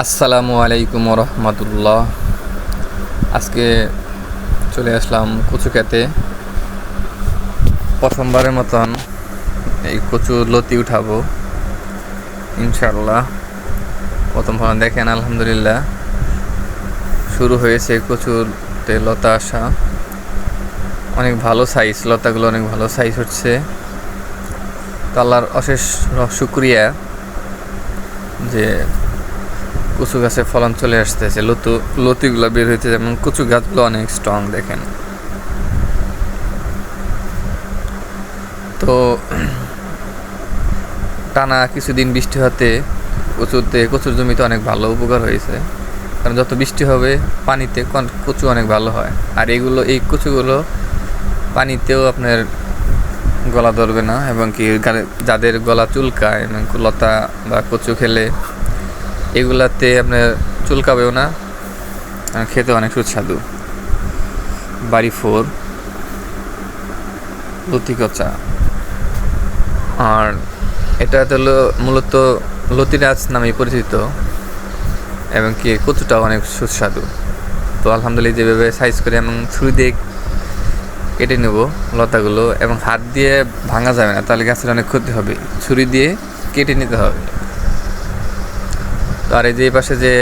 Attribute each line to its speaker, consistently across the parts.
Speaker 1: আসসালামু আলাইকুম রহমতুল্লাহ। আজকে চলে আসলাম কচু খেতে। প্রথমবারের মতন এই কচু লতি উঠাবো ইনশাল্লাহ। প্রথম ফলন দেখেন, আলহামদুলিল্লাহ শুরু হয়েছে কচুতে লতা আসা। অনেক ভালো সাইজ, লতাগুলো অনেক ভালো সাইজ হচ্ছে। তো আল্লাহর অশেষ শুক্রিয়া যে কচু গাছে ফলন চলে আসতেছে, লতিগুলো বের হইতে, যেমন কচু গাছগুলো অনেক স্ট্রং দেখেন। তো টানা কিছুদিন বৃষ্টি হতে কচুর জমিতে অনেক ভালো উপকার হয়েছে, কারণ যত বৃষ্টি হবে পানিতে কচু অনেক ভালো হয়। আর এই কচুগুলো পানিতেও আপনার গলা ধরবে না, এবং কি যাদের গলা চুলকায় এবং লতা বা কচু খেলে এগুলাতে আপনার চুলকাবেও না, খেতে অনেক সুস্বাদু। বাড়ি 4 লতি কচা। আর এটা হলো মূলত লতিরাজ নামে পরিচিত, এবং কি কচুটাও অনেক সুস্বাদু। তো আলহামদুলিল্লাহ যেভাবে সাইজ করে এবং ছুরি দিয়ে কেটে নেব লতাগুলো, এবং হাত দিয়ে ভাঙা যাবে না, তাহলে গাছের অনেক ক্ষতি হবে। ছুরি দিয়ে কেটে নিতে হবে। তো আর এই যে পাশে যে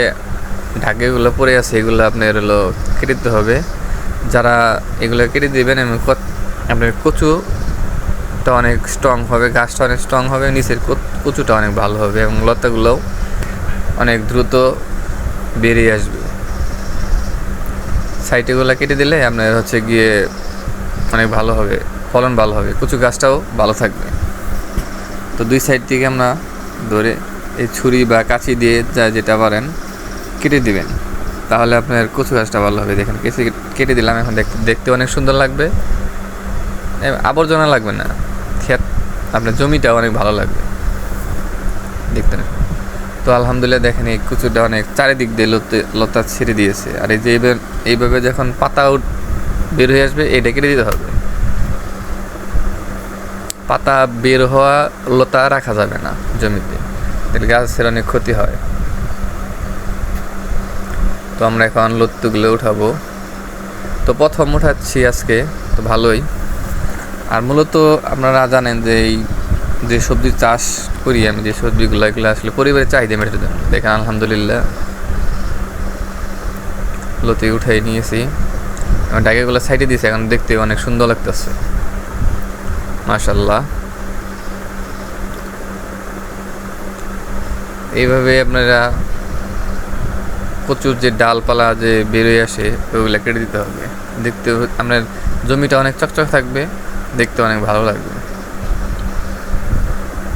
Speaker 1: ঢাকেগুলো পড়ে আছে, এগুলো আপনার কেটে দিতে হবে। যারা এগুলো কেটে দিবেন, এবং আপনার কচুটা অনেক স্ট্রং হবে, গাছটা অনেক স্ট্রং হবে, নিচের কচুটা অনেক ভালো হবে, এবং লতাগুলোও অনেক দ্রুত বেরিয়ে আসবে। সাইডেগুলো কেটে দিলে আপনার গিয়ে অনেক ভালো হবে, ফলন ভালো হবে, কচু গাছটাও ভালো থাকবে। তো দুই সাইড থেকে আমরা ধরে এই ছুরি বা কাঁচি দিয়ে যেটা পারেন কেটে দিবেন, তাহলে আপনার কচু গাছটা ভালো হবে। দেখেন কেটে দিলাম, এখন দেখতে অনেক সুন্দর লাগবে, আবর্জনা লাগবে না, ক্ষেত আপনার জমিটা অনেক ভালো লাগবে দেখতে। তো আলহামদুলিল্লাহ দেখেন এই কচুটা অনেক চারিদিক দিয়ে লতা ছেড়ে দিয়েছে। আর এই যে এইভাবে যখন পাতা বের হয়ে আসবে, এটা কেটে দিতে হবে। পাতা বের হওয়া লতা রাখা যাবে না জমিতে, তাহলে গাছের অনেক ক্ষতি হয়। তো আমরা এখন লত্তুগুলো উঠাবো। তো প্রথম উঠাচ্ছি আজকে, তো ভালোই। আর মূলত আপনারা জানেন যে এই যে সবজি চাষ করি আমি, যে সবজিগুলো এগুলো আসলে পরিবারের চাহিদা মেটাতে জন্য। দেখেন আলহামদুলিল্লাহ লতি উঠাই নিয়েছি, এবং ডাকেগুলো সাইডে দিয়েছি, এখন দেখতে অনেক সুন্দর লাগতেছে মাশাআল্লাহ। এইভাবে আপনারা কচুর যে ডালপালা যে বেরোয় আসে ওইগুলো কেটে দিতে হবে। দেখতে আপনার জমিটা অনেক চকচক থাকবে, দেখতে অনেক ভালো লাগবে।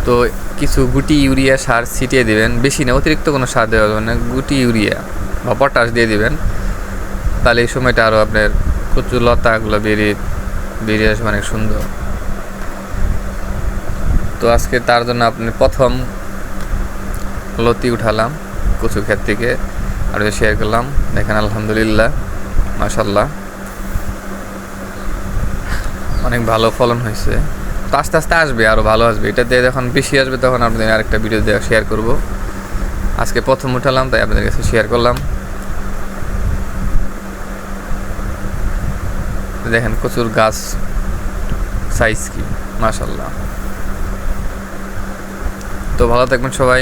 Speaker 1: তো কিছু গুটি ইউরিয়া সার ছিটিয়ে দিবেন, বেশি না, অতিরিক্ত কোনো সার দেওয়া যাবে না, গুটি ইউরিয়া বা পটাশ দিয়ে দিবেন, তাহলে এই সময়টা আরও আপনার কচুর লতাগুলো বেরিয়ে আসবে অনেক সুন্দর। তো আজকে তার জন্য আপনি প্রথম লতি উঠালাম কচু ক্ষেত থেকে, আর শেয়ার করলাম। দেখেন আলহামদুলিল্লাহ মাশাআল্লাহ অনেক ভালো ফলন হয়েছে। তো আস্তে আস্তে আসবে, আরও ভালো আসবে। এটাতে যখন বেশি আসবে তখন আপনাদের আরেকটা ভিডিও দেওয়া শেয়ার করব। আজকে প্রথম উঠালাম, তাই আপনাদের কাছে শেয়ার করলাম। দেখেন কচুর গাছ সাইজ কি মাশাআল্লাহ। তো ভালো থাকবেন সবাই।